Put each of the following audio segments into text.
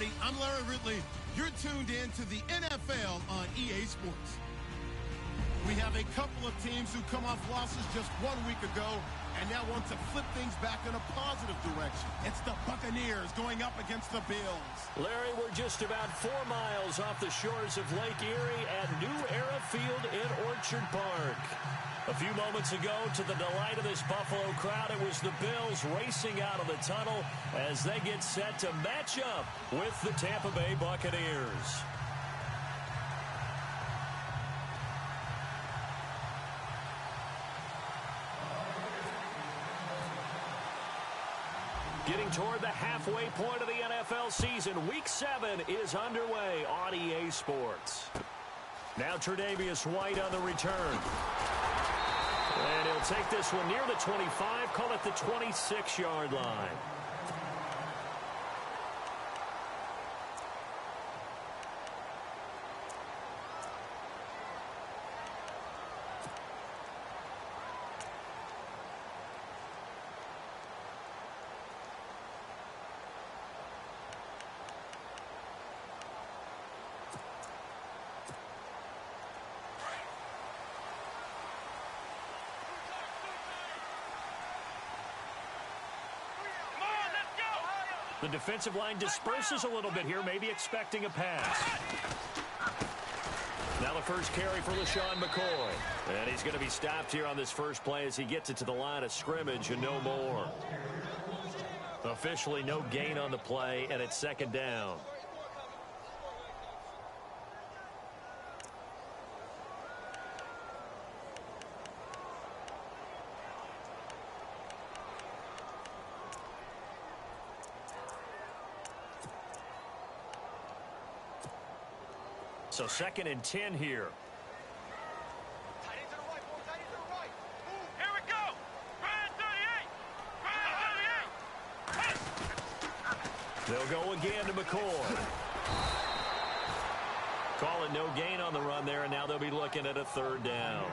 everybody. I'm Larry Ridley. You're tuned in to the NFL on EA Sports. We have a couple of teams who come off losses just 1 week ago and now want to flip things back in a positive direction. It's the Buccaneers going up against the Bills. Larry, we're just about 4 miles off the shores of Lake Erie at New Era Field in Orchard Park. A few moments ago, to the delight of this Buffalo crowd, it was the Bills racing out of the tunnel as they get set to match up with the Tampa Bay Buccaneers. Getting toward the halfway point of the NFL season, Week 7 is underway on EA Sports. Now Tre'Davious White on the return. And he'll take this one near the 25, call it the 26-yard line. The defensive line disperses a little bit here, maybe expecting a pass. Now the first carry for LaShawn McCoy. And he's going to be stopped here on this first play as he gets it to the line of scrimmage and no more. Officially no gain on the play, and it's second down. So 2nd and 10 here. Here we go. Brand 38. They'll go again to McCoy. Call it no gain on the run there, and now they'll be looking at a 3rd down.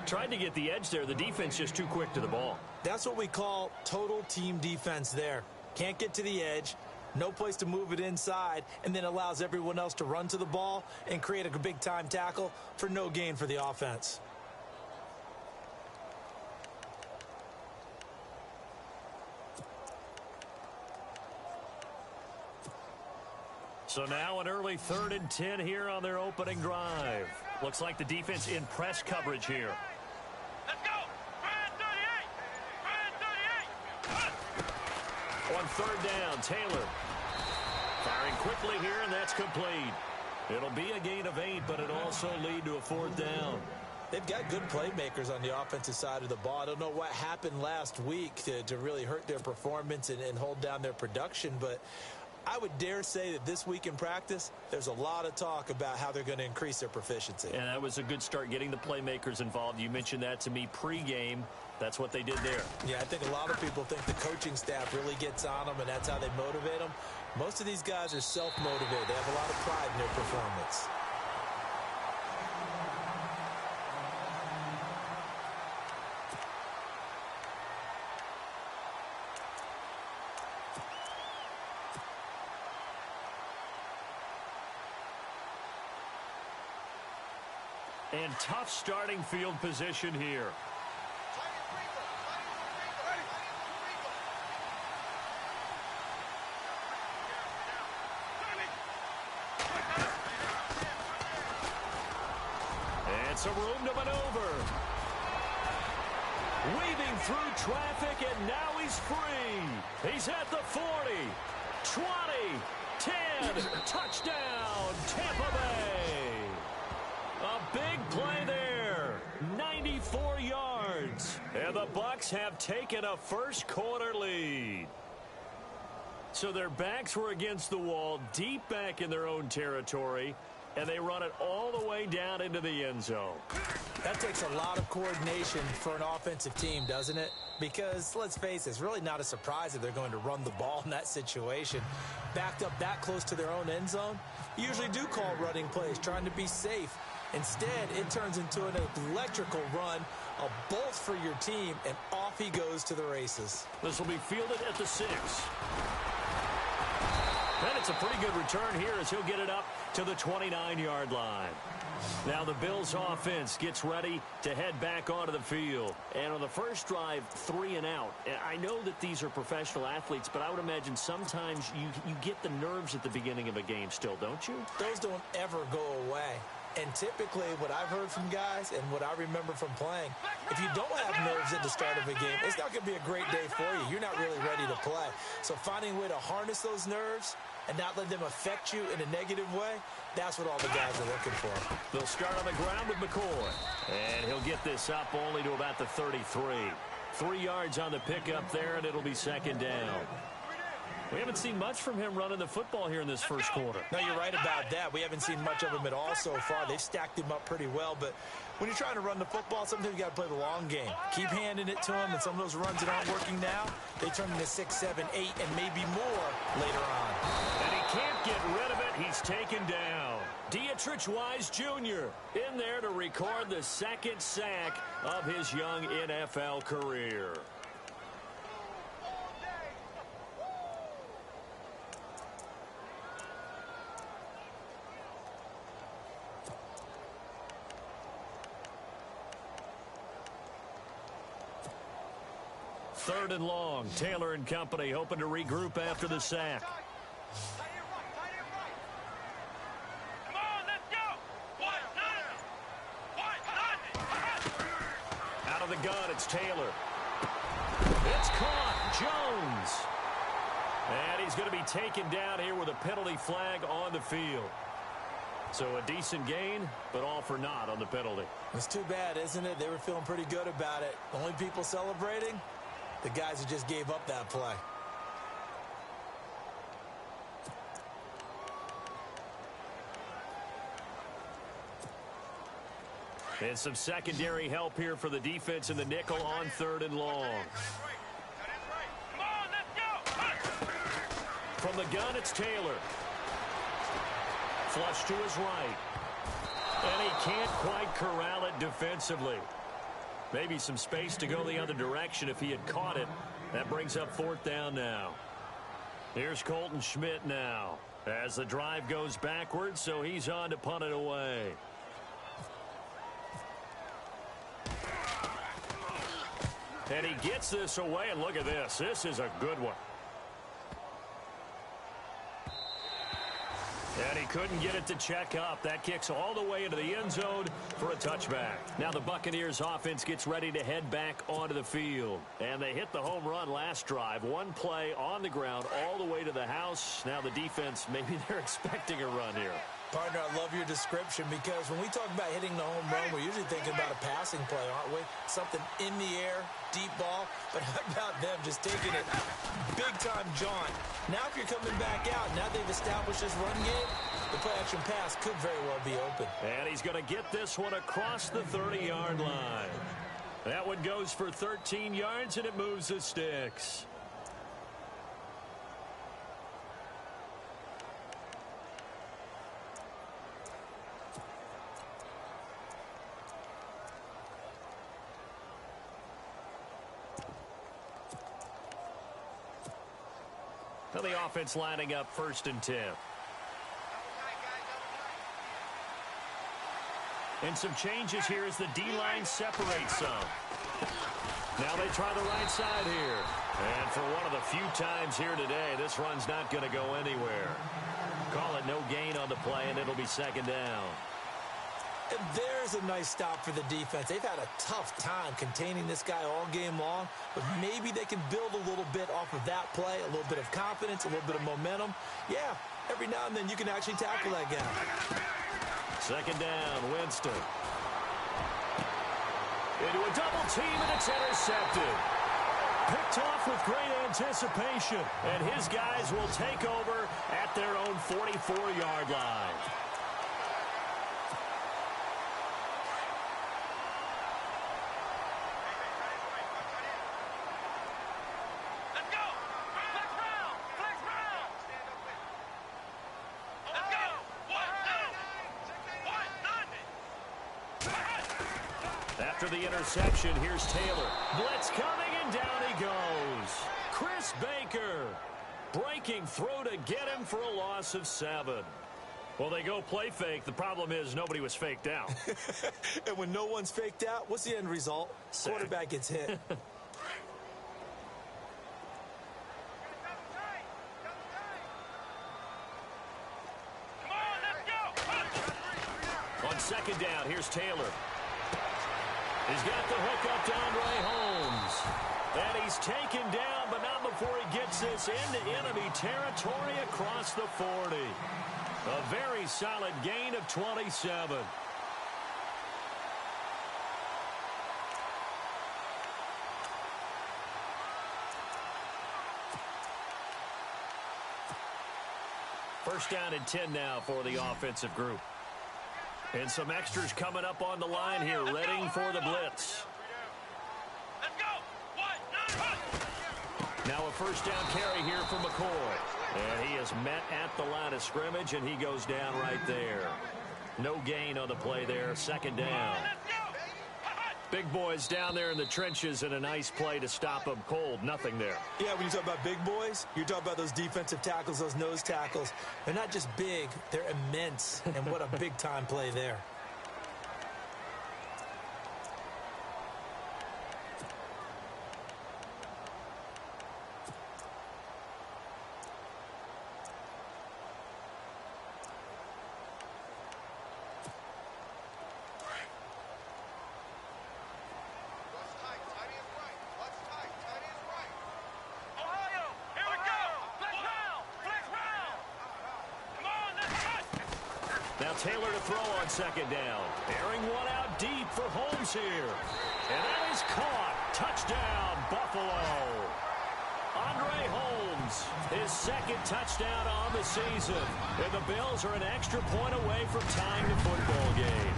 Tried to get the edge there. The defense just too quick to the ball. That's what we call total team defense there. Can't get to the edge. No place to move it inside, and then allows everyone else to run to the ball and create a big-time tackle for no gain for the offense. So now an early 3rd and 10 here on their opening drive. Looks like the defense in press coverage here. Let's go. Brand 38. On 3rd down, Taylor. Firing quickly here, and that's complete. It'll be a gain of 8, but it'll also lead to a 4th down. They've got good playmakers on the offensive side of the ball. I don't know what happened last week to really hurt their performance and hold down their production, but I would dare say that this week in practice, there's a lot of talk about how they're going to increase their proficiency. And that was a good start getting the playmakers involved. You mentioned that to me pregame. That's what they did there. Yeah, I think a lot of people think the coaching staff really gets on them, and that's how they motivate them. Most of these guys are self-motivated. They have a lot of pride in their performance. And tough starting field position here. And some room to maneuver. Weaving through traffic, and now he's free. He's at the 40, 20, 10, touchdown, Tampa Bay. A big play there, 94 yards. And the Bucs have taken a first quarter lead. So their backs were against the wall, deep back in their own territory, and they run it all the way down into the end zone. That takes a lot of coordination for an offensive team, doesn't it? Because, let's face it, it's really not a surprise if they're going to run the ball in that situation. Backed up that close to their own end zone, you usually do call running plays, trying to be safe. Instead, it turns into an electrical run, a bolt for your team, and off he goes to the races. This will be fielded at the 6. And it's a pretty good return here as he'll get it up to the 29-yard line. Now the Bills offense gets ready to head back onto the field. And on the first drive, 3 and out. I know that these are professional athletes, but I would imagine sometimes you get the nerves at the beginning of a game still, don't you? Those don't ever go away. And typically what I've heard from guys and what I remember from playing, if you don't have nerves at the start of a game, it's not going to be a great day for you. You're not really ready to play. So finding a way to harness those nerves and not let them affect you in a negative way, that's what all the guys are looking for. They'll start on the ground with McCoy. And he'll get this up only to about the 33. 3 yards on the pickup there, and it'll be second down. We haven't seen much from him running the football here in this first quarter. No, you're right about that. We haven't seen much of him at all so far. They've stacked him up pretty well, but when you're trying to run the football, sometimes you got to play the long game. Keep handing it to him, and some of those runs that aren't working now, they turn into 6, 7, 8, and maybe more later on. And he can't get rid of it. He's taken down. Dietrich Wise Jr. in there to record the second sack of his young NFL career. Third and long. Taylor and company hoping to regroup after the sack. Come on, let's go. Out of the gun, it's Taylor. It's caught. Jones. And he's going to be taken down here with a penalty flag on the field. So a decent gain, but all for naught on the penalty. It's too bad, isn't it? They were feeling pretty good about it. The only people celebrating, the guys who just gave up that play. And some secondary help here for the defense in the nickel on third and long. Come on, let's go. From the gun, it's Taylor. Flush to his right. And he can't quite corral it defensively. Maybe some space to go the other direction if he had caught it. That brings up fourth down now. Here's Colton Schmidt now as the drive goes backwards, so he's on to punt it away. And he gets this away, and look at this. This is a good one. And he couldn't get it to check up. That kicks all the way into the end zone for a touchback. Now the Buccaneers offense gets ready to head back onto the field. And they hit the home run last drive. One play on the ground all the way to the house. Now the defense, maybe they're expecting a run here. Partner, I love your description because when we talk about hitting the home run, we're usually thinking about a passing play, aren't we? Something in the air, deep ball. But how about them just taking it big-time jaunt? Now if you're coming back out, now they've established this run game, the play-action pass could very well be open. And he's going to get this one across the 30-yard line. That one goes for 13 yards, and it moves the sticks. Now the offense lining up 1st and 10. And some changes here as the D-line separates some. Now they try the right side here. And for one of the few times here today, this run's not going to go anywhere. Call it no gain on the play, and it'll be second down. And there's a nice stop for the defense. They've had a tough time containing this guy all game long, but maybe they can build a little bit off of that play, a little bit of confidence, a little bit of momentum. Yeah, every now and then you can actually tackle that guy. Second down, Winston. Into a double team, and it's intercepted. Picked off with great anticipation, and his guys will take over at their own 44-yard line. After the interception, here's Taylor. Blitz coming, and down he goes. Chris Baker. Breaking through to get him for a loss of 7. Well, they go play fake. The problem is nobody was faked out. And when no one's faked out, what's the end result? Sack. Quarterback gets hit. On second down, here's Taylor. He's got the hook up to Andre Holmes. And he's taken down, but not before he gets this into enemy territory across the 40. A very solid gain of 27. First down and 10 now for the offensive group. And some extras coming up on the line here, ready for the blitz. Let's go. 1, 9, Now a first down carry here for McCoy. And he is met at the line of scrimmage, and he goes down right there. No gain on the play there. Second down. Big boys down there in the trenches, and a nice play to stop them cold. Nothing there. Yeah, when you talk about big boys, you're talking about those defensive tackles, those nose tackles. They're not just big, they're immense. And what a big-time play there. Taylor to throw on second down. Airing one out deep for Holmes here. And that is caught. Touchdown, Buffalo. Andre Holmes, his second touchdown on the season. And the Bills are an extra point away from tying the football game.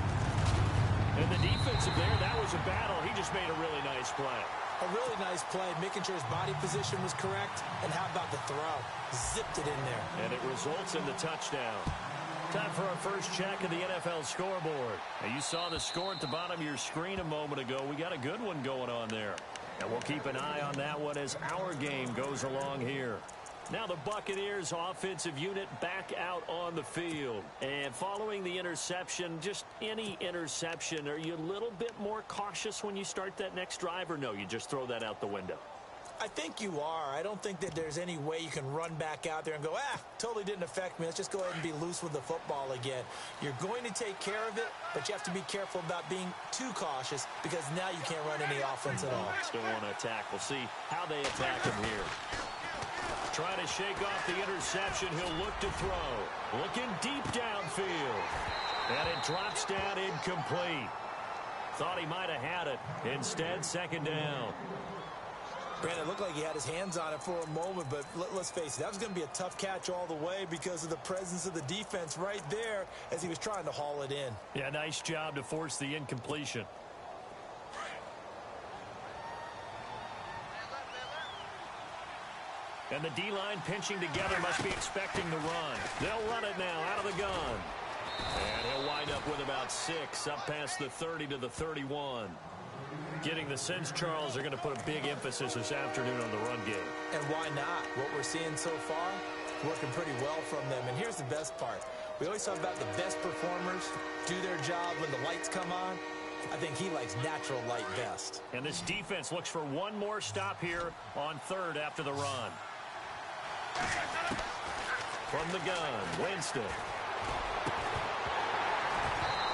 And the defensive there, that was a battle. He just made a really nice play. A really nice play, making sure his body position was correct. And how about the throw? Zipped it in there. And it results in the touchdown. Time for our first check of the NFL scoreboard. Now, you saw the score at the bottom of your screen a moment ago. We got a good one going on there. And we'll keep an eye on that one as our game goes along here. Now the Buccaneers offensive unit back out on the field. And following the interception, just any interception, are you a little bit more cautious when you start that next drive, or no, you just throw that out the window? I think you are. I don't think that there's any way you can run back out there and go, totally didn't affect me. Let's just go ahead and be loose with the football again. You're going to take care of it, but you have to be careful about being too cautious because now you can't run any offense at all. Still want to attack. We'll see how they attack him here. Trying to shake off the interception. He'll look to throw. Looking deep downfield. And it drops down incomplete. Thought he might have had it. Instead, second down. Brandon, it looked like he had his hands on it for a moment, but let's face it, that was going to be a tough catch all the way because of the presence of the defense right there as he was trying to haul it in. Yeah, nice job to force the incompletion. And the D-line pinching together, must be expecting the run. They'll run it now out of the gun. And he'll wind up with about 6 up past the 30 to the 31. Getting the sense, Charles, are going to put a big emphasis this afternoon on the run game. And why not? What we're seeing so far, working pretty well from them. And here's the best part. We always talk about the best performers do their job when the lights come on. I think he likes natural light best. And this defense looks for one more stop here on third after the run. From the gun, Winston.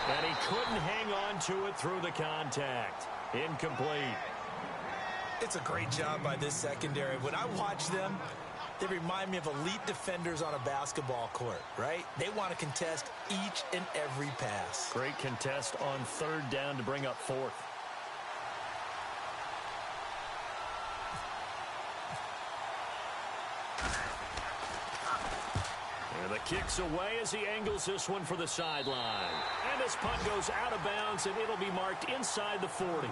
And he couldn't hang on to it through the contact. Incomplete. It's a great job by this secondary. When I watch them, they remind me of elite defenders on a basketball court, right? They want to contest each and every pass. Great contest on third down to bring up fourth. And the kick's away as he angles this one for the sideline. And this punt goes out of bounds, and it'll be marked inside the 40.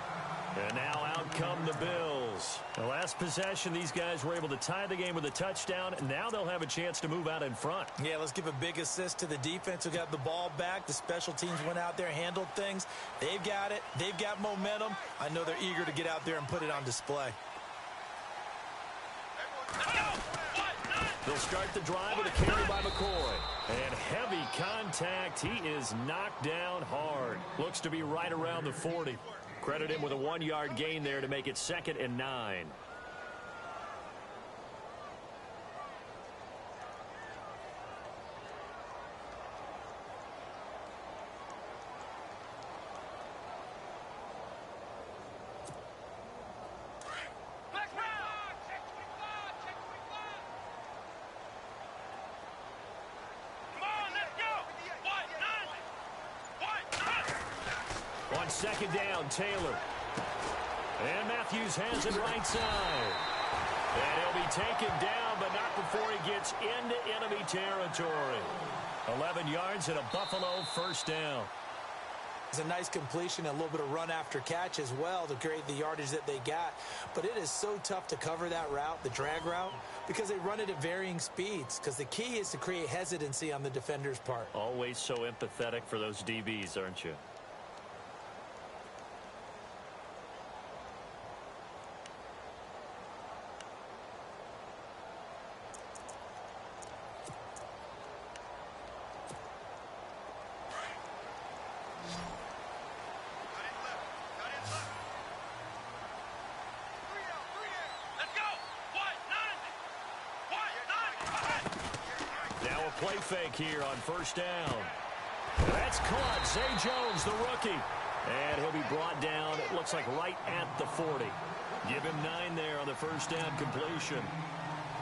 And now out come the Bills. The last possession, these guys were able to tie the game with a touchdown, and now they'll have a chance to move out in front. Yeah, let's give a big assist to the defense who got the ball back. The special teams went out there, handled things. They've got it. They've got momentum. I know they're eager to get out there and put it on display. Let's go. 1, 9. They'll start the drive with a carry by McCoy. And heavy contact. He is knocked down hard. Looks to be right around the 40. Credit him with a 1-yard gain there to make it 2nd and 9. On 2nd down, Taylor. And Matthews has it right side. And he'll be taken down, but not before he gets into enemy territory. 11 yards and a Buffalo first down. It's a nice completion, a little bit of run after catch as well to create the yardage that they got. But it is so tough to cover that route, the drag route, because they run it at varying speeds. Because the key is to create hesitancy on the defender's part. Always so empathetic for those DBs, aren't you? Play fake here on first down. That's caught. Zay Jones, the rookie. And he'll be brought down, it looks like right at the 40. Give him 9 there on the first down completion.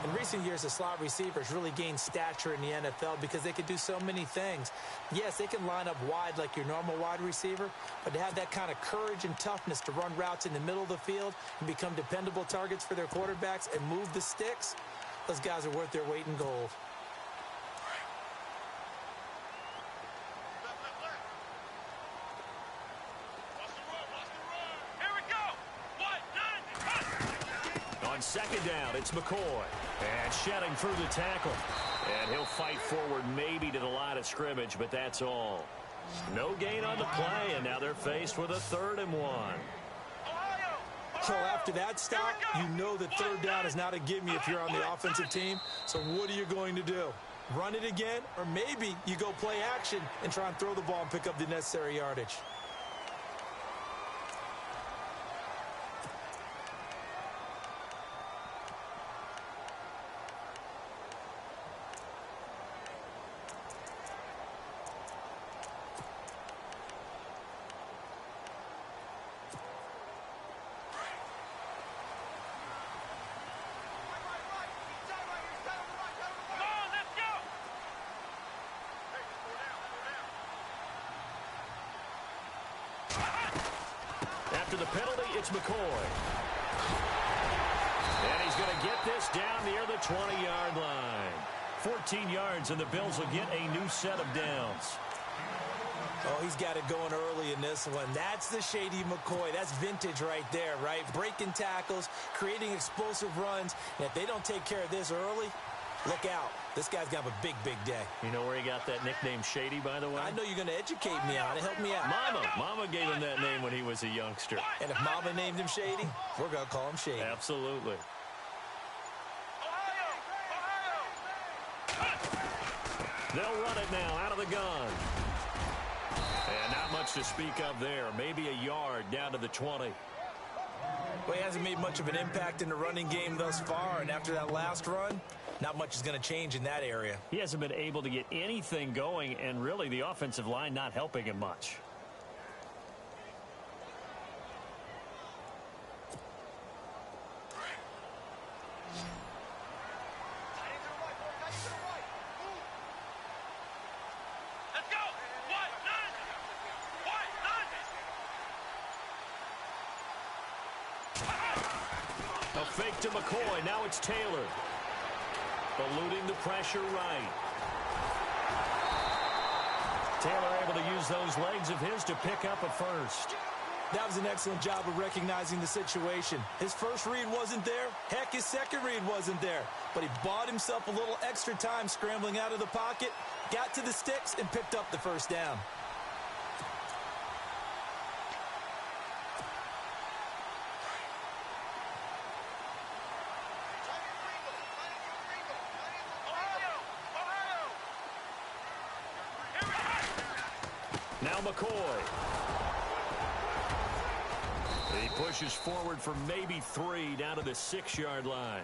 In recent years, the slot receivers really gained stature in the NFL because they could do so many things. Yes, they can line up wide like your normal wide receiver, but to have that kind of courage and toughness to run routes in the middle of the field and become dependable targets for their quarterbacks and move the sticks, those guys are worth their weight in gold. Second down, it's McCoy. And shedding through the tackle. And he'll fight forward maybe to the line of scrimmage, but that's all. No gain on the play, and now they're faced with a 3rd and 1. So after that stop, you know that 3rd down is not a gimme if you're on the offensive team. So what are you going to do? Run it again? Or maybe you go play action and try and throw the ball and pick up the necessary yardage. After the penalty, it's McCoy. And he's going to get this down near the 20-yard line. 14 yards, and the Bills will get a new set of downs. Oh, he's got it going early in this one. That's the shady McCoy. That's vintage right there, right? Breaking tackles, creating explosive runs. And if they don't take care of this early, look out. This guy's going to have a big, big day. You know where he got that nickname Shady, by the way? I know you're going to educate me on it. Help me out. Mama gave him that name when he was a youngster. And if Mama named him Shady, we're going to call him Shady. Absolutely. They'll run it now out of the gun. And not much to speak of there. Maybe a yard down to the 20. Well, he hasn't made much of an impact in the running game thus far, and after that last run, not much is going to change in that area. He hasn't been able to get anything going, and really the offensive line not helping him much. A fake to McCoy. Now it's Taylor. Eluding the pressure right. Taylor able to use those legs of his to pick up a first. That was an excellent job of recognizing the situation. His first read wasn't there. Heck, his second read wasn't there. But he bought himself a little extra time scrambling out of the pocket, got to the sticks, and picked up the first down. Now McCoy. He pushes forward for maybe 3 down to the 6-yard line.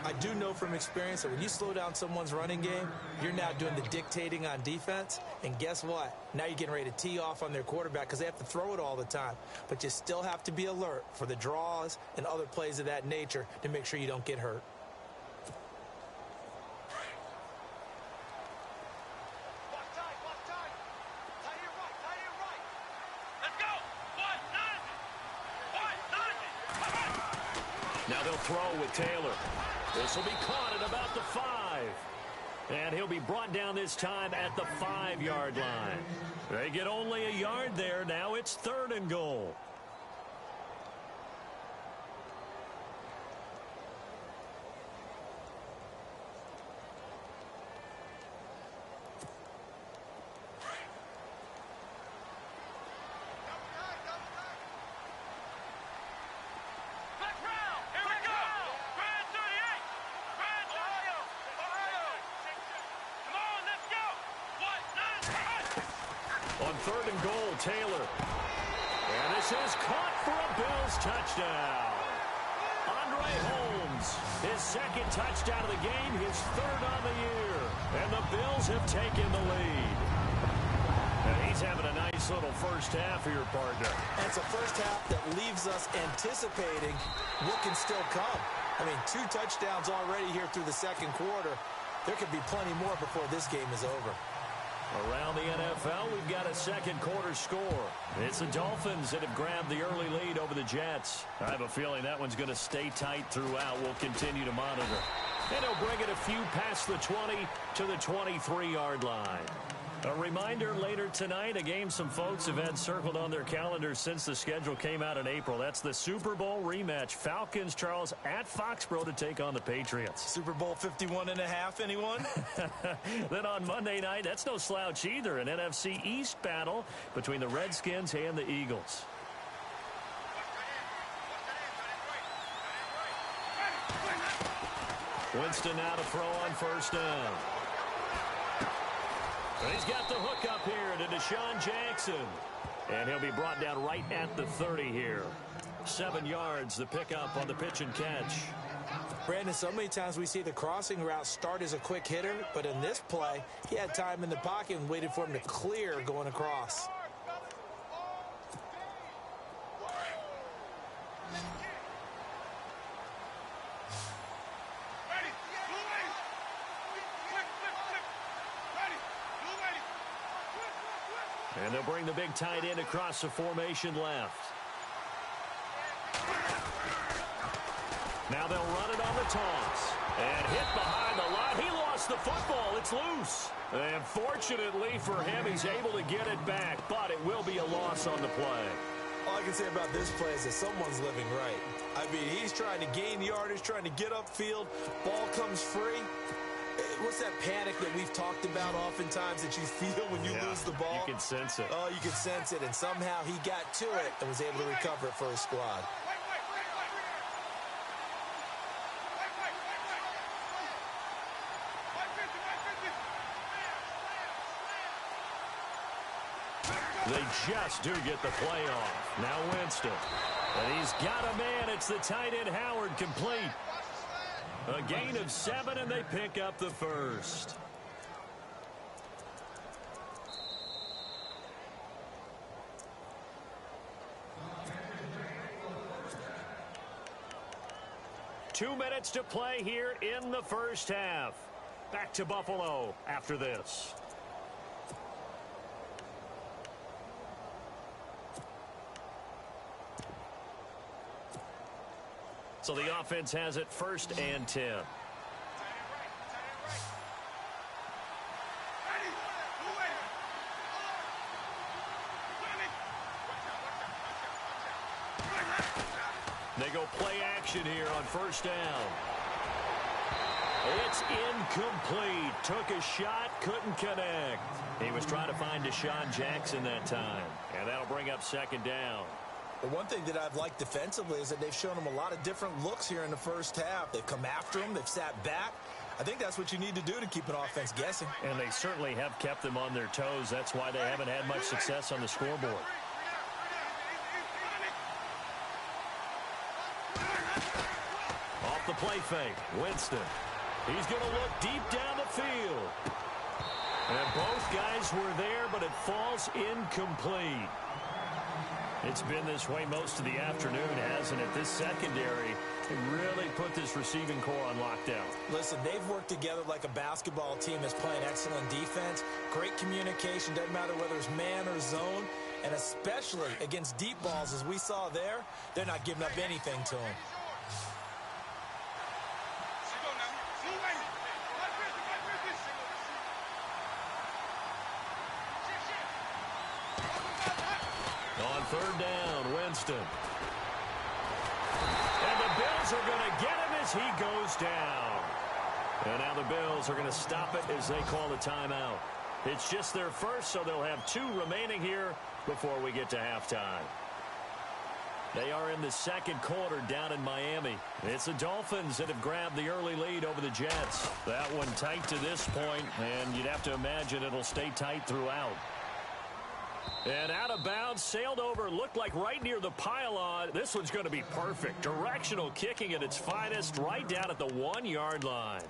I do know from experience that when you slow down someone's running game, you're now doing the dictating on defense. And guess what? Now you're getting ready to tee off on their quarterback because they have to throw it all the time. But you still have to be alert for the draws and other plays of that nature to make sure you don't get hurt. Now they'll throw with Taylor. This will be caught at about the 5. And he'll be brought down this time at the 5-yard line. They get only a yard there. Now it's 3rd and goal. On 3rd and goal, Taylor. And this is caught for a Bills touchdown. Andre Holmes, his 2nd touchdown of the game, his 3rd on the year. And the Bills have taken the lead. And he's having a nice little first half here, partner. And it's a first half that leaves us anticipating what can still come. I mean, 2 touchdowns already here through the 2nd quarter. There could be plenty more before this game is over. Around the NFL, we've got a 2nd quarter score. It's the Dolphins that have grabbed the early lead over the Jets. I have a feeling that one's going to stay tight throughout. We'll continue to monitor. And he'll bring it a few past the 20 to the 23-yard line. A reminder later tonight, a game some folks have had circled on their calendars since the schedule came out in April. That's the Super Bowl rematch. Falcons, Charles, at Foxborough to take on the Patriots. Super Bowl 51.5, anyone? Then on Monday night, that's no slouch either. An NFC East battle between the Redskins and the Eagles. Winston now to throw on 1st down. He's got the hook up here to Deshaun Jackson. And he'll be brought down right at the 30 here. 7 yards, the pickup on the pitch and catch. Brandon, so many times we see the crossing route start as a quick hitter, but in this play, he had time in the pocket and waited for him to clear going across. And they'll bring the big tight end across the formation left. Now they'll run it on the toss. And hit behind the line. He lost the football. It's loose. And fortunately for him, he's able to get it back. But it will be a loss on the play. All I can say about this play is that someone's living right. I mean, he's trying to gain yardage, trying to get upfield. Ball comes free. What's that panic that we've talked about oftentimes that you feel when you lose the ball? You can sense it. Oh, you can sense it. And somehow he got to it and was able to recover it for his squad. They just do get the play off. Now Winston. And he's got a man. It's the tight end Howard complete. A gain of 7, and they pick up the 1st. Two minutes to play here in the first half. Back to Buffalo after this. So the offense has it 1st and 10. They go play action here on 1st down. It's incomplete. Took a shot, couldn't connect. He was trying to find Deshaun Jackson that time. And that'll bring up 2nd down. The one thing that I've liked defensively is that they've shown him a lot of different looks here in the first half. They've come after him. They've sat back. I think that's what you need to do to keep an offense guessing. And they certainly have kept them on their toes. That's why they haven't had much success on the scoreboard. Off the play fake, Winston. He's going to look deep down the field. And both guys were there, but it falls incomplete. It's been this way most of the afternoon, hasn't it? This secondary really put this receiving core on lockdown. Listen, they've worked together like a basketball team that's playing excellent defense. Great communication, doesn't matter whether it's man or zone. And especially against deep balls, as we saw there, they're not giving up anything to them. On third down, Winston. And the Bills are going to get him as he goes down. And now the Bills are going to stop it as they call the timeout. It's just their first, so they'll have 2 remaining here before we get to halftime. They are in the second quarter down in Miami. It's the Dolphins that have grabbed the early lead over the Jets. That one tight to this point, and you'd have to imagine it'll stay tight throughout. And out of bounds, sailed over, looked like right near the pylon. This one's going to be perfect. Directional kicking at its finest, right down at the 1-yard line.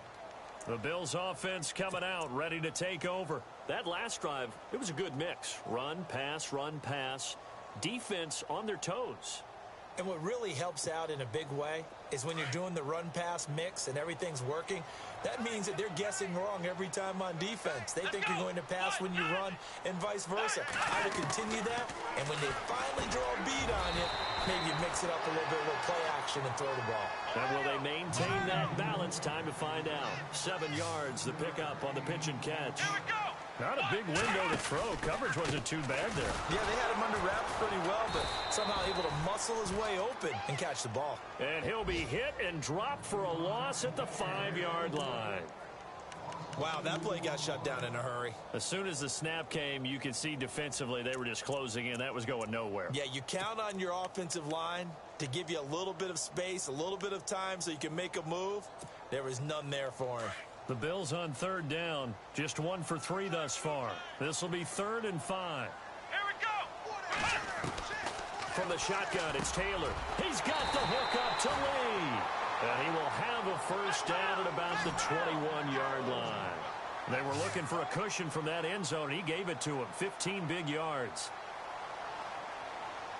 The Bills offense coming out, ready to take over. That last drive, it was a good mix. Run, pass, defense on their toes. And what really helps out in a big way is when you're doing the run-pass mix and everything's working, that means that they're guessing wrong every time on defense. They think you're going to pass when you run and vice versa. I would continue that, and when they finally draw a beat on you, maybe you mix it up a little bit with play action and throw the ball. And will they maintain that balance? Time to find out. 7 yards, the pickup on the pitch and catch. Here we go. Not a big window to throw. Coverage wasn't too bad there. Yeah, they had him under wraps pretty well, but somehow able to muscle his way open and catch the ball. And he'll be hit and dropped for a loss at the 5-yard line. Wow, that play got shut down in a hurry. As soon as the snap came, you could see defensively they were just closing in. That was going nowhere. Yeah, you count on your offensive line to give you a little bit of space, a little bit of time so you can make a move. There was none there for him. The Bills on third down, just 1 for 3 thus far. This will be 3rd and 5. Here we go. From the shotgun, it's Taylor. He's got the hook up to Lee. And he will have a first down at about the 21-yard line. They were looking for a cushion from that end zone. He gave it to him. 15 big yards.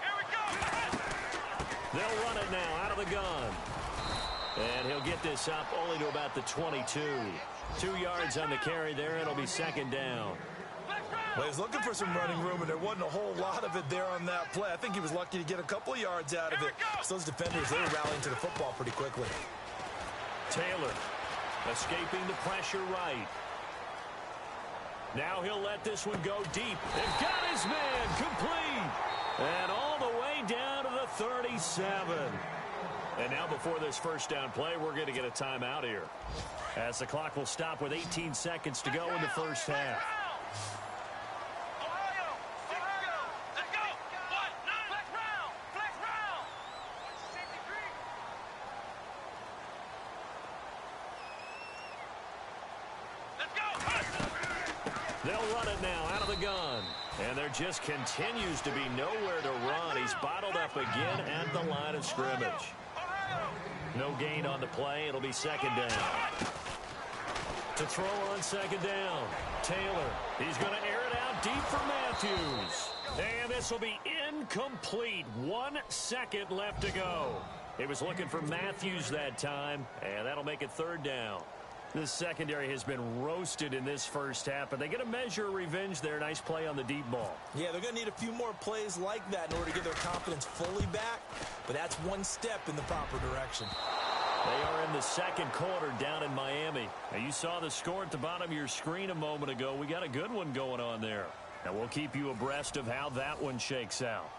Here we go. They'll run it now out of the gun. And he'll get this up only to about the 22. 2 yards on the carry there. It'll be 2nd down. Well, he was looking for some running room, and there wasn't a whole lot of it there on that play. I think he was lucky to get a couple of yards out of it. So those defenders, they were rallying to the football pretty quickly. Taylor escaping the pressure right. Now he'll let this one go deep. They've got his man complete. And all the way down to the 37. And now before this first down play, we're going to get a timeout here, as the clock will stop with 18 seconds to go in the first half. Let's go. What? Flex round. Flex round. Let's go. They'll run it now out of the gun. And there just continues to be nowhere to run. He's bottled up again at the line of scrimmage. No gain on the play. It'll be 2nd down. To throw on 2nd down, Taylor. He's going to air it out deep for Matthews. And this will be incomplete. 1 second left to go. He was looking for Matthews that time, and that'll make it 3rd down. This secondary has been roasted in this first half, but they get a measure of revenge there. Nice play on the deep ball. Yeah, they're going to need a few more plays like that in order to get their confidence fully back, but that's one step in the proper direction. They are in the second quarter down in Miami. Now, you saw the score at the bottom of your screen a moment ago. We got a good one going on there. Now, we'll keep you abreast of how that one shakes out.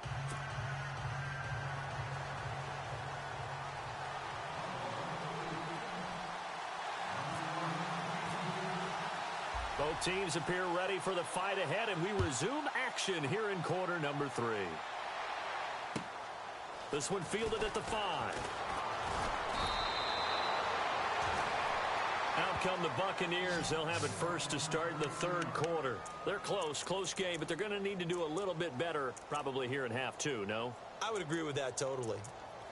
Both teams appear ready for the fight ahead, and we resume action here in quarter number 3. This one fielded at the 5. Out come the Buccaneers. They'll have it first to start in the third quarter. They're close game, but they're going to need to do a little bit better probably here in half two, no? I would agree with that totally.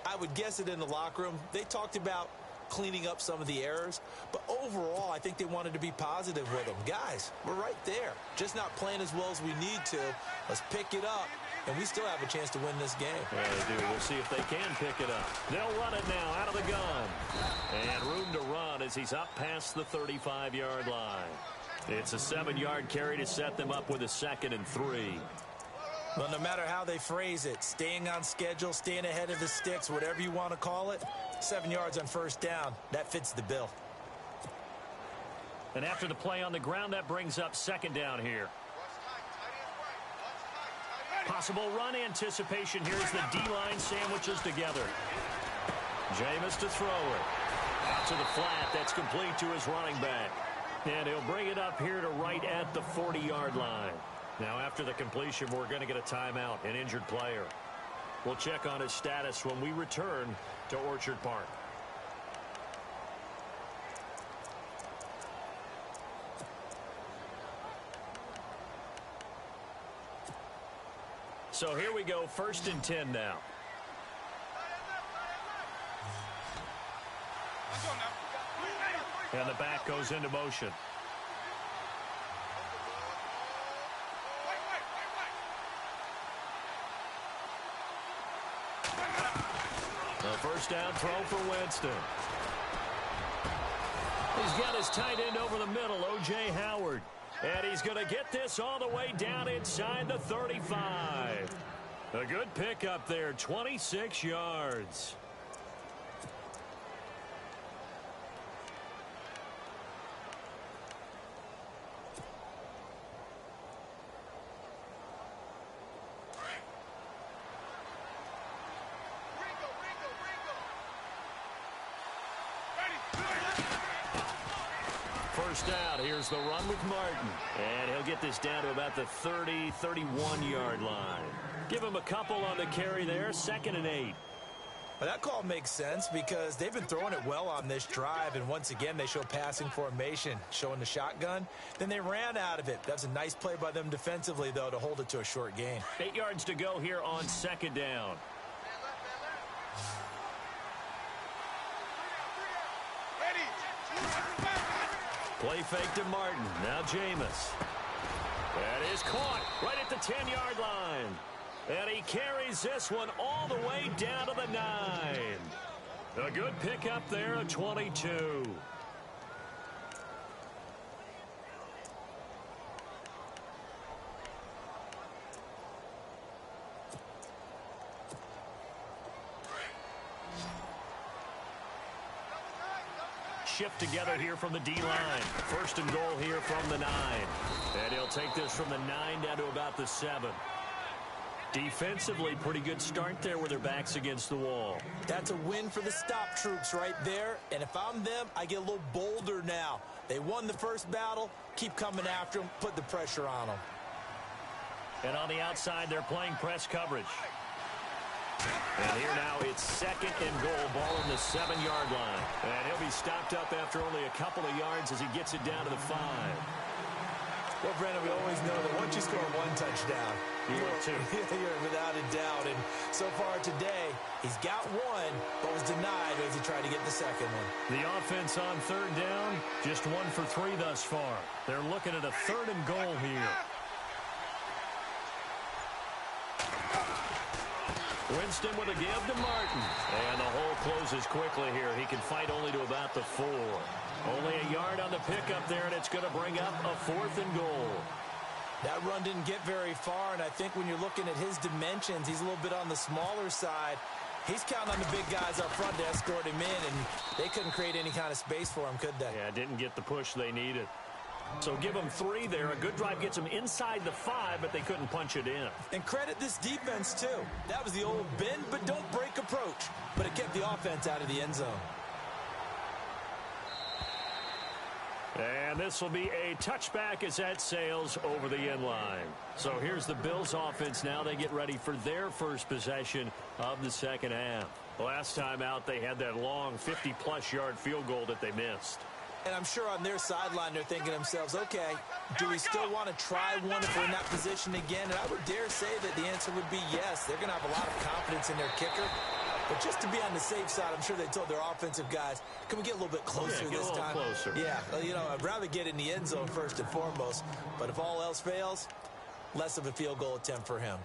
I would guess it in the locker room. They talked about cleaning up some of the errors, but overall, I think they wanted to be positive with them. Guys, we're right there. Just not playing as well as we need to. Let's pick it up, and we still have a chance to win this game. Yeah, they do. We'll see if they can pick it up. They'll run it now out of the gun. And room to run as he's up past the 35-yard line. It's a 7-yard carry to set them up with a 2nd and 3. Well, no matter how they phrase it, staying on schedule, staying ahead of the sticks, whatever you want to call it, 7 yards on first down, that fits the bill. And after the play on the ground, that brings up 2nd down here. Possible run anticipation. Here's the D-line sandwiches together. Jameis to throw it. Out to the flat. That's complete to his running back. And he'll bring it up here to right at the 40-yard line. Now, after the completion, we're going to get a timeout, an injured player. We'll check on his status when we return to Orchard Park. So here we go, 1st and 10 now. And the back goes into motion. The first down throw for Winston. He's got his tight end over the middle, O.J. Howard. And he's going to get this all the way down inside the 35. A good pickup there, 26 yards. First out, here's the run with Martin. And he'll get this down to about the 30, 31-yard line. Give him a couple on the carry there, 2nd and 8. Well, that call makes sense because they've been throwing it well on this drive, and once again, they show passing formation, showing the shotgun. Then they ran out of it. That's a nice play by them defensively, though, to hold it to a short gain. 8 yards to go here on 2nd down. Play fake to Martin. Now Jameis. That is caught right at the 10-yard line. And he carries this one all the way down to the 9. A good pickup there at 22. Shift together here from the D-line. 1st and goal here from the 9. And he'll take this from the 9 down to about the 7. Defensively, pretty good start there with their backs against the wall. That's a win for the stop troops right there. And if I'm them, I get a little bolder now. They won the first battle. Keep coming after them. Put the pressure on them. And on the outside, they're playing press coverage. And here now it's 2nd and goal, ball on the 7-yard line. And he'll be stopped up after only a couple of yards as he gets it down to the 5. Well, Brandon, we always know that once you score one touchdown, you're two. You're without a doubt. And so far today, he's got one, but was denied as he tried to get the second one. The offense on 3rd down, just 1 for 3 thus far. They're looking at a 3rd and goal here. Winston with a give to Martin. And the hole closes quickly here. He can fight only to about the 4. Only a yard on the pickup there, and it's going to bring up a 4th and goal. That run didn't get very far, and I think when you're looking at his dimensions, he's a little bit on the smaller side. He's counting on the big guys up front to escort him in, and they couldn't create any kind of space for him, could they? Yeah, didn't get the push they needed. So give them 3 there. A good drive gets them inside the 5, but they couldn't punch it in. And credit this defense, too. That was the old bend but don't break approach, but it kept the offense out of the end zone. And this will be a touchback as that sails over the end line. So here's the Bills offense now. They get ready for their first possession of the second half. Last time out, they had that long 50-plus yard field goal that they missed. And I'm sure on their sideline they're thinking to themselves, okay, do we still want to try one if we're in that position again? And I would dare say that the answer would be yes. They're going to have a lot of confidence in their kicker. But just to be on the safe side, I'm sure they told their offensive guys, can we get a little bit closer this time? Closer. Yeah, you know, I'd rather get in the end zone first and foremost. But if all else fails, less of a field goal attempt for him.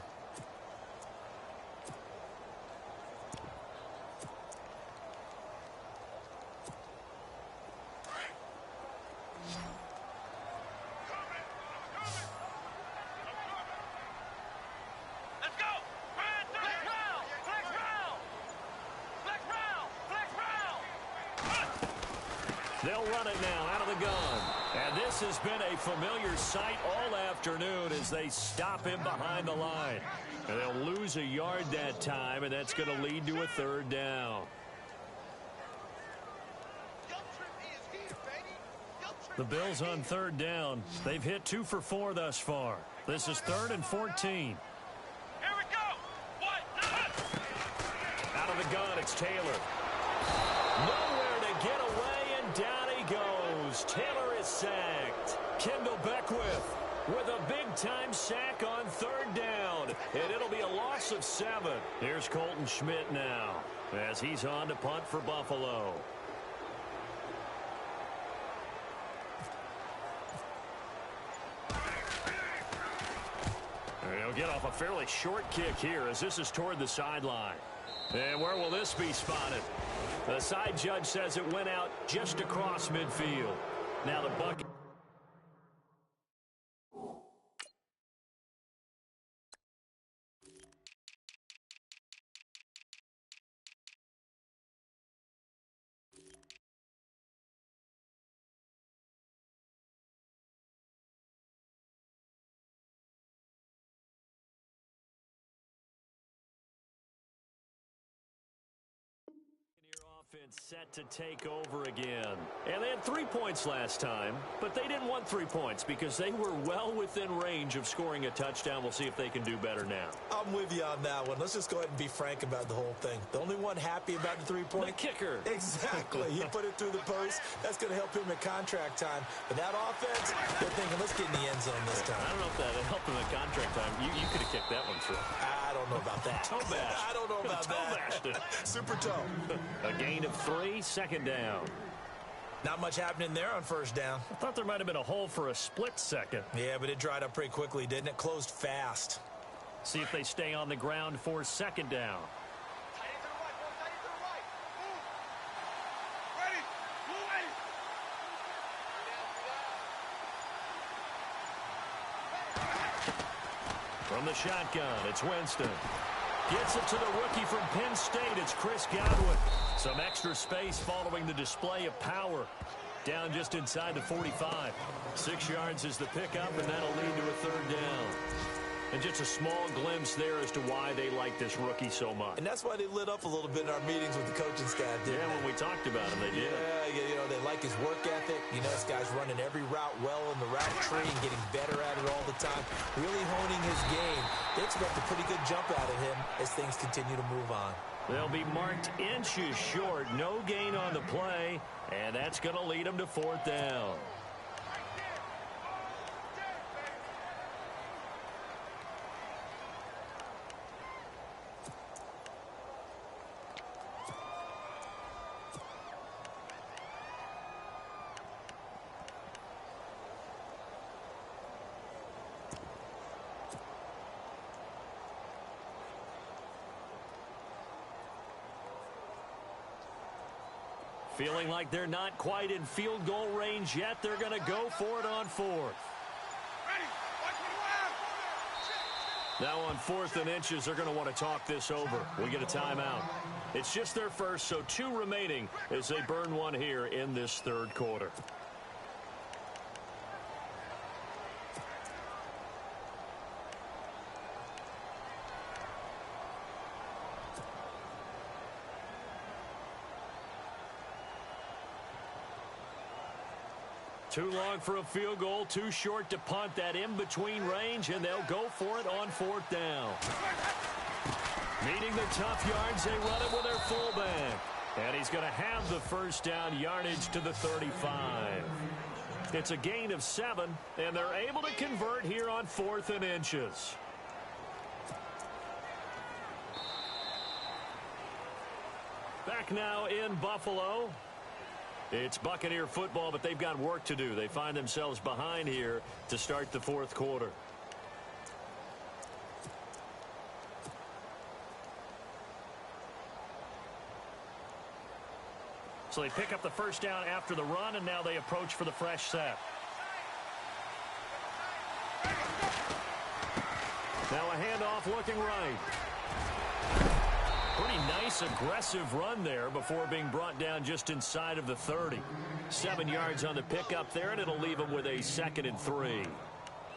They'll run it now out of the gun. And this has been a familiar sight all afternoon as they stop him behind the line. And they'll lose a yard that time, and that's going to lead to a third down. The Bills on third down. They've hit 2 for 4 thus far. This is 3rd and 14. Here we go. Out of the gun, it's Taylor. Nowhere to get away, and down he goes. Taylor is sacked. Kendall Beckwith with a big-time sack on third down, and it'll be a loss of 7. Here's Colton Schmidt now as he's on to punt for Buffalo. He'll get off a fairly short kick here as this is toward the sideline. And where will this be spotted? The side judge says it went out just across midfield. Now the Bucs. Offense set to take over again. And they had 3 points last time, but they didn't want 3 points because they were well within range of scoring a touchdown. We'll see if they can do better now. I'm with you on that one. Let's just go ahead and be frank about the whole thing. The only one happy about the 3-point? The kicker. Exactly. He put it through the post. That's going to help him at contract time. But that offense, they're thinking, let's get in the end zone this time. I don't know if that helped him at contract time. You could have kicked that one through. I don't know about that. Toe bashed. I don't know about that. Super toe. A gain of 3, second down. Not much happening there on first down. I thought there might have been a hole for a split second. Yeah, but it dried up pretty quickly, didn't it? Closed fast. See if they stay on the ground for second down. From the shotgun, it's Winston. Gets it to the rookie from Penn State. It's Chris Godwin. Some extra space following the display of power. Down just inside the 45. 6 yards is the pickup, and that'll lead to a third down. And just a small glimpse there as to why they like this rookie so much. And that's why they lit up a little bit in our meetings with the coaching staff, didn't they? When we talked about him, they did. Yeah, you know, they like his work ethic. You know, this guy's running every route well in the route tree and getting better at it all the time. Really honing his game. They expect a pretty good jump out of him as things continue to move on. They'll be marked inches short. No gain on the play, and that's going to lead them to fourth down. Feeling like they're not quite in field goal range yet. They're going to go for it on fourth. Now on 4th and inches, they're going to want to talk this over. We get a timeout. It's just their first, so 2 remaining as they burn one here in this third quarter. Too long for a field goal, too short to punt. That in-between range, and they'll go for it on 4th down. Meeting the tough yards, they run it with their fullback. And he's going to have the first down, yardage to the 35. It's a gain of 7, and they're able to convert here on 4th and inches. Back now in Buffalo. It's Buccaneer football, but they've got work to do. They find themselves behind here to start the 4th quarter. So they pick up the first down after the run, and now they approach for the fresh set. Now a handoff looking right. Pretty nice, aggressive run there before being brought down just inside of the 30. 7 yards on the pickup there, and it'll leave them with a 2nd and 3.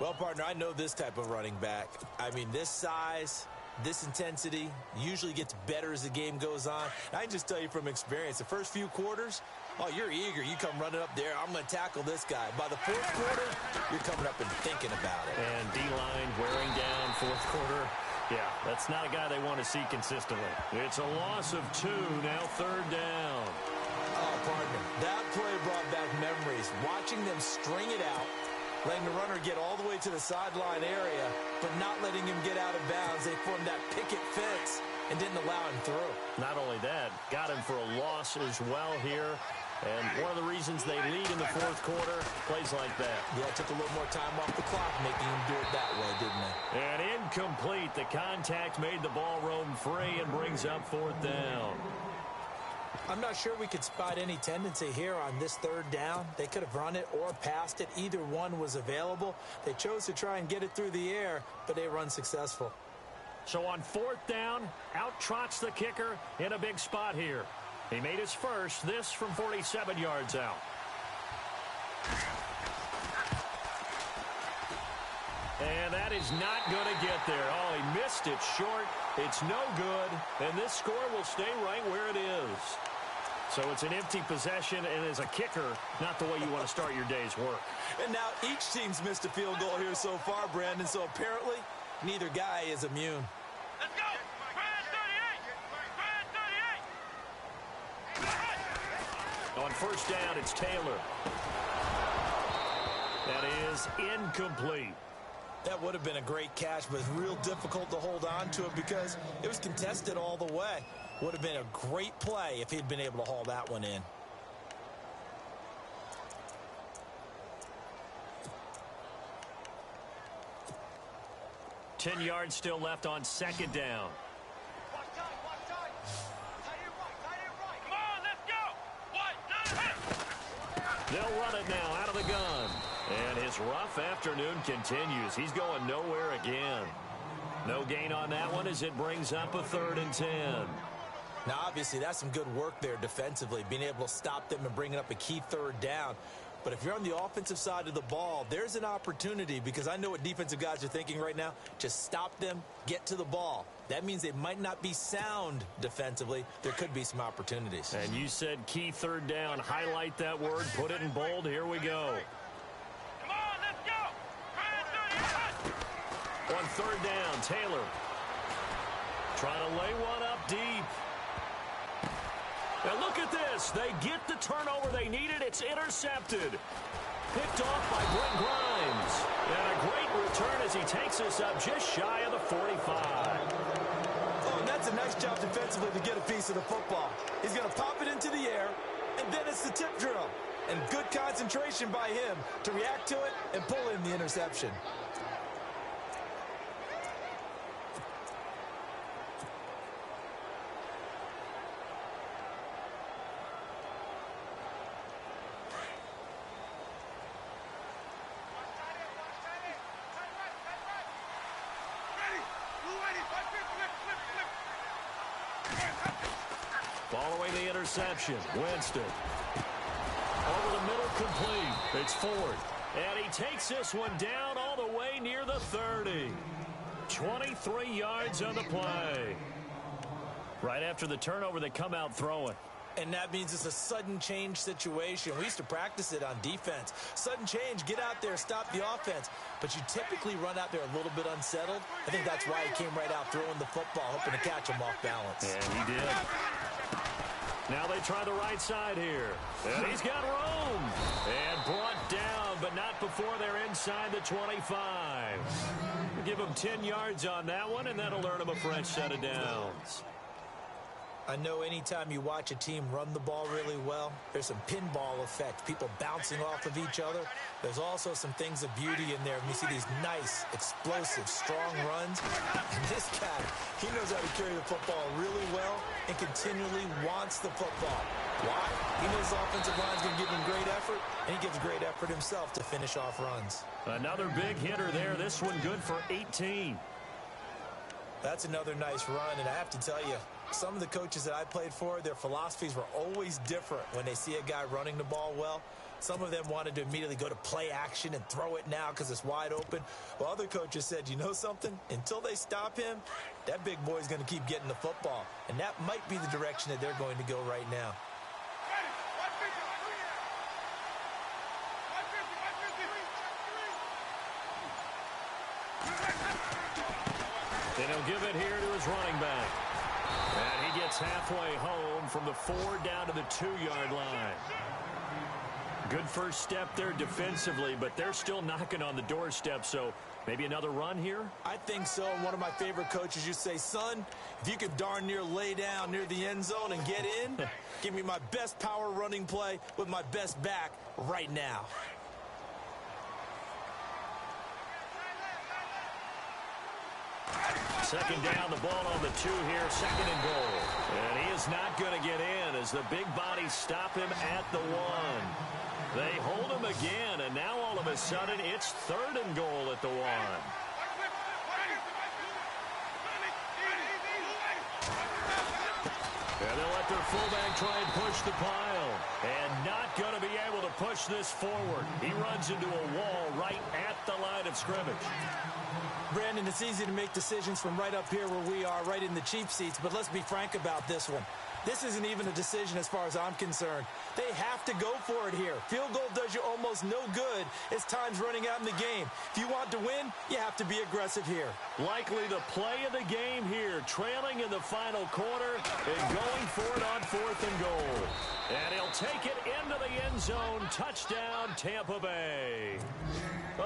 Well, partner, I know this type of running back. I mean, this size, this intensity usually gets better as the game goes on. And I can just tell you from experience, the first few quarters, oh, you're eager. You come running up there, I'm going to tackle this guy. By the 4th quarter, you're coming up and thinking about it. And D-line wearing down 4th quarter. Yeah, that's not a guy they want to see consistently. It's a loss of 2, now 3rd down. Oh, partner, that play brought back memories. Watching them string it out, letting the runner get all the way to the sideline area, but not letting him get out of bounds. They formed that picket fence and didn't allow him through. Not only that, got him for a loss as well here. And one of the reasons they lead in the 4th quarter, plays like that. Yeah, it took a little more time off the clock, making him do it that way, didn't they? And incomplete. The contact made the ball roam free and brings up 4th down. I'm not sure we could spot any tendency here on this 3rd down. They could have run it or passed it. Either one was available. They chose to try and get it through the air, but they were unsuccessful. So on 4th down, out trots the kicker in a big spot here. He made his first, this from 47 yards out. And that is not going to get there. Oh, he missed it short. It's no good. And this score will stay right where it is. So it's an empty possession, and as a kicker, not the way you want to start your day's work. And now each team's missed a field goal here so far, Brandon. So apparently, neither guy is immune. Let's go! Grand 38! Grand 38! On 1st down, it's Taylor. That is incomplete. That would have been a great catch, but it's real difficult to hold on to it because it was contested all the way. Would have been a great play if he'd been able to haul that one in. Ten yards still left on 2nd down. Watch time, watch time! Tight end right! Come on, let's go! 1, 9, hit! They'll run it now out of the gun. And his rough afternoon continues. He's going nowhere again. No gain on that one as it brings up a 3rd and 10. Now, obviously, that's some good work there defensively, being able to stop them and bringing up a key 3rd down. But if you're on the offensive side of the ball, there's an opportunity because I know what defensive guys are thinking right now. Just stop them, get to the ball. That means they might not be sound defensively. There could be some opportunities. And you said key 3rd down. Highlight that word. Put it in bold. Here we go. Come on, let's go! Grand 38! On 3rd down, Taylor trying to lay one up deep. Now look at this. They get the turnover they needed. It's intercepted. Picked off by Brent Grimes. And a great return as he takes us up just shy of the 45. Oh, and that's a nice job defensively to get a piece of the football. He's going to pop it into the air, and then it's the tip drill. And good concentration by him to react to it and pull in the interception. Following the interception, Winston. Over the middle, complete. It's Ford. And he takes this one down all the way near the 30. 23 yards on the play. Right after the turnover, they come out throwing. And that means it's a sudden change situation. We used to practice it on defense. Sudden change, get out there, stop the offense. But you typically run out there a little bit unsettled. I think that's why he came right out throwing the football, hoping to catch him off balance. And he did. Now they try the right side here. And he's got room. And brought down, but not before they're inside the 25. Give him 10 yards on that one, and that'll earn him a fresh set of downs. I know anytime you watch a team run the ball really well, there's some pinball effect, people bouncing off of each other. There's also some things of beauty in there when you see these nice, explosive, strong runs. And this guy, he knows how to carry the football really well and continually wants the football. Why? He knows the offensive line's going to give him great effort, and he gives great effort himself to finish off runs. Another big hitter there. This one good for 18. That's another nice run, and I have to tell you, some of the coaches that I played for, their philosophies were always different when they see a guy running the ball well. Some of them wanted to immediately go to play action and throw it now because it's wide open. While other coaches said, you know something? Until they stop him, that big boy's going to keep getting the football. And that might be the direction that they're going to go right now. Then he'll give it here to his running back. And he gets halfway home from the 4 down to the 2-yard line. Good first step there defensively, but they're still knocking on the doorstep, so maybe another run here? I think so. One of my favorite coaches used to say, son, if you could darn near lay down near the end zone and get in, give me my best power running play with my best back right now. Second down, the ball on the 2 here, 2nd and goal. And he is not going to get in as the big bodies stop him at the 1. They hold him again, and now all of a sudden it's 3rd and goal at the 1. And they'll let their fullback try and push the pile. And not going to be able to push this forward. He runs into a wall right at the line of scrimmage. Brandon, it's easy to make decisions from right up here where we are, right in the cheap seats, but let's be frank about this one. This isn't even a decision as far as I'm concerned. They have to go for it here. Field goal does you almost no good as time's running out in the game. If you want to win, you have to be aggressive here. Likely the play of the game here, trailing in the final quarter and going for it on 4th and goal. And he'll take it into the end zone. Touchdown, Tampa Bay.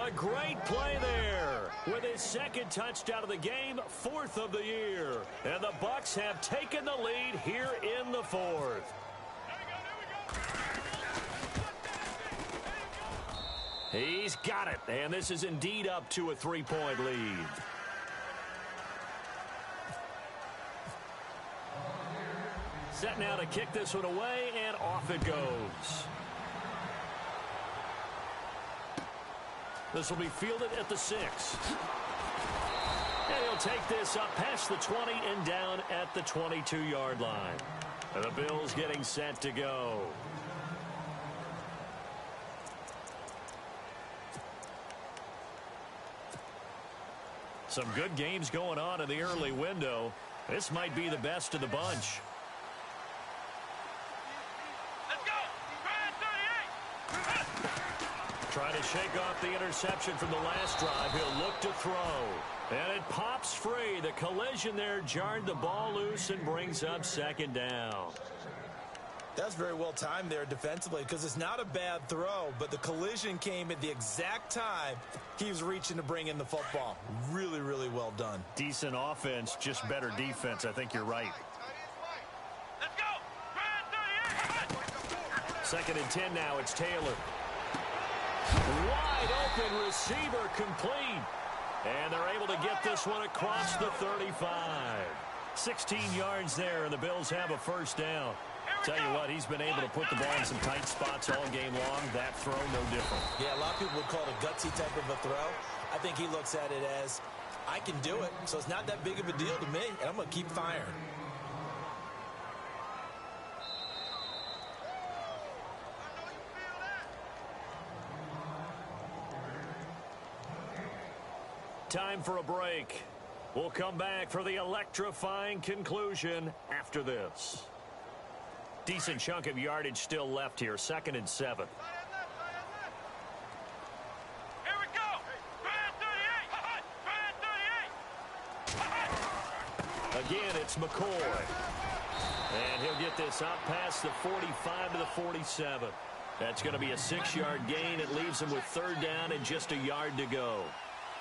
A great play there with his 2nd touchdown of the game, 4th of the year. And the Bucs have taken the lead here in the 4th. He's got it, and this is indeed up to a 3-point lead. Set now to kick this one away, and off it goes. This will be fielded at the 6. And he'll take this up past the 20 and down at the 22-yard line. And the Bills getting set to go. Some good games going on in the early window. This might be the best of the bunch. Trying to shake off the interception from the last drive. He'll look to throw. And it pops free. The collision there jarred the ball loose and brings up 2nd down. That's very well timed there defensively because it's not a bad throw, but the collision came at the exact time he was reaching to bring in the football. Really, really well done. Decent offense, just better defense. I think you're right. Let's go. 2nd and 10 now. It's Taylor. Wide open receiver complete. And they're able to get this one across the 35. 16 yards there, and the Bills have a 1st down. Tell you what, he's been able to put the ball in some tight spots all game long. That throw, no different. Yeah, a lot of people would call it a gutsy type of a throw. I think he looks at it as, I can do it, so it's not that big of a deal to me, and I'm going to keep firing. Time for a break. We'll come back for the electrifying conclusion after this. Decent chunk of yardage still left here. 2nd and 7. Here we go. Try 38. Again, it's McCoy. And he'll get this up past the 45 to the 47. That's going to be a 6-yard gain. It leaves him with third down and just a yard to go.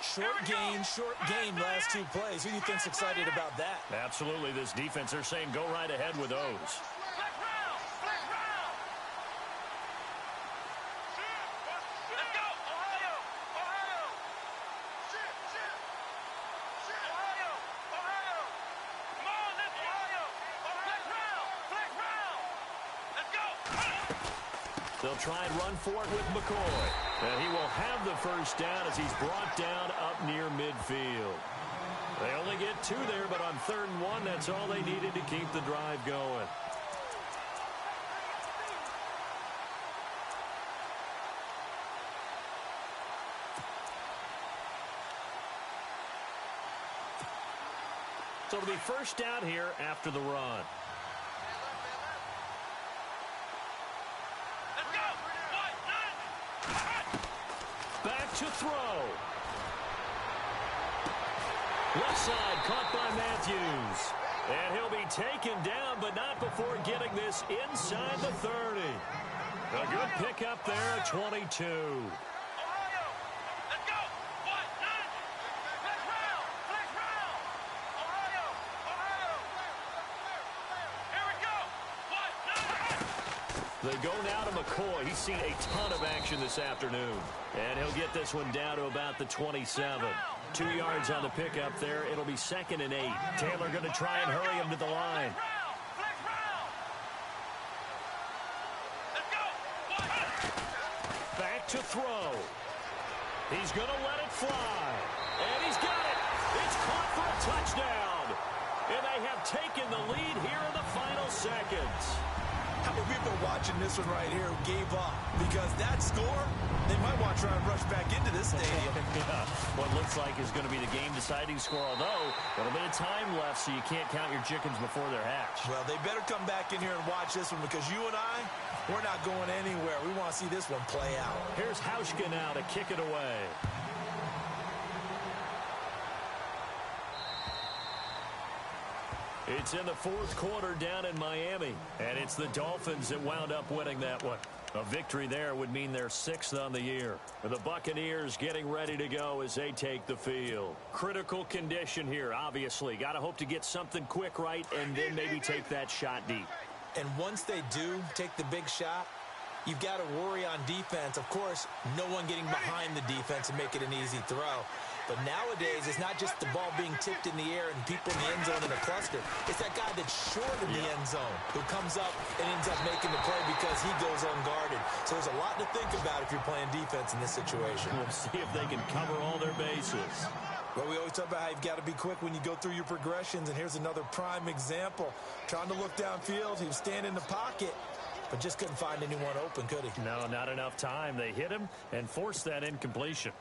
Short gain last 2 plays. Who do you think's excited about that? Absolutely. This defense, they're saying go right ahead with those. They'll try and run for it with McCoy. And he will have the first down as he's brought down up near midfield. They only get 2 there, but on 3rd and 1, that's all they needed to keep the drive going. So it'll be first down here after the run. Back to throw. Left side caught by Matthews. And he'll be taken down, but not before getting this inside the 30. A good pickup there at 22. They go now to McCoy. He's seen a ton of action this afternoon. And he'll get this one down to about the 27. 2 yards on the pickup there. It'll be 2nd and 8. Taylor going to try and hurry him to the line. Back to throw. He's going to let it fly. And he's got it. It's caught for a touchdown. And they have taken the lead here in the final seconds. How many people are watching this one right here who gave up? Because that score, they might want to try and rush back into this stadium. Yeah, what looks like is going to be the game-deciding score, although a little bit of time left, so you can't count your chickens before they're hatched. Well, they better come back in here and watch this one because you and I, we're not going anywhere. We want to see this one play out. Here's Hauschka now to kick it away. It's in the 4th quarter down in Miami, and it's the Dolphins that wound up winning that one. A victory there would mean they're 6th on the year. The Buccaneers getting ready to go as they take the field. Critical condition here, obviously. Got to hope to get something quick right and then maybe take that shot deep. And once they do take the big shot, you've got to worry on defense. Of course, no one getting behind the defense and make it an easy throw. But nowadays, it's not just the ball being tipped in the air and people in the end zone in a cluster. It's that guy that's short in the end zone who comes up and ends up making the play because he goes unguarded. So there's a lot to think about if you're playing defense in this situation. We'll see if they can cover all their bases. Well, we always talk about how you've got to be quick when you go through your progressions, and here's another prime example. Trying to look downfield, he was standing in the pocket, but just couldn't find anyone open, could he? No, not enough time. They hit him and forced that incompletion.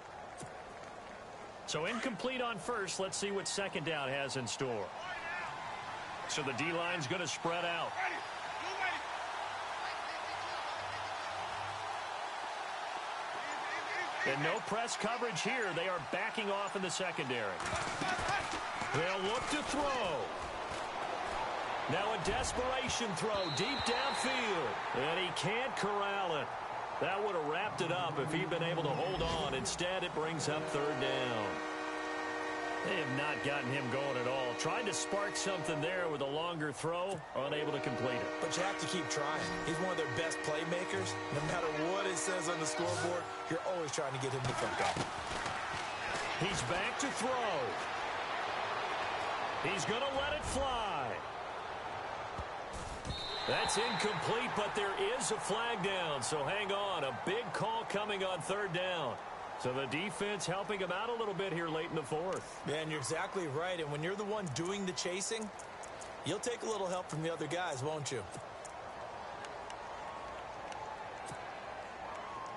So incomplete on first. Let's see what 2nd down has in store. So the D-line's going to spread out. And no press coverage here. They are backing off in the secondary. They'll look to throw. Now a desperation throw deep downfield. And he can't corral it. That would have wrapped it up if he'd been able to hold on. Instead, it brings up 3rd down. They have not gotten him going at all. Tried to spark something there with a longer throw, unable to complete it. But you have to keep trying. He's one of their best playmakers. No matter what it says on the scoreboard, you're always trying to get him to fuck up. He's back to throw. He's going to let it fly. That's incomplete, but there is a flag down, so hang on. A big call coming on 3rd down. So the defense helping him out a little bit here late in the 4th. Yeah, and you're exactly right. And when you're the one doing the chasing, you'll take a little help from the other guys, won't you?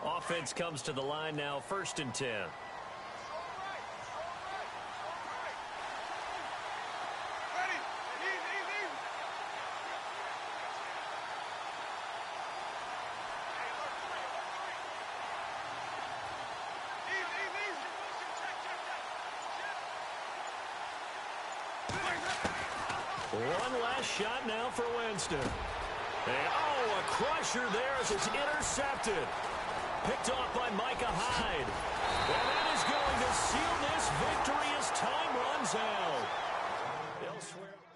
Offense comes to the line now, 1st and 10. One last shot now for Winston. And, oh, a crusher there as it's intercepted. Picked off by Micah Hyde. And that is going to seal this victory as time runs out. Elsewhere.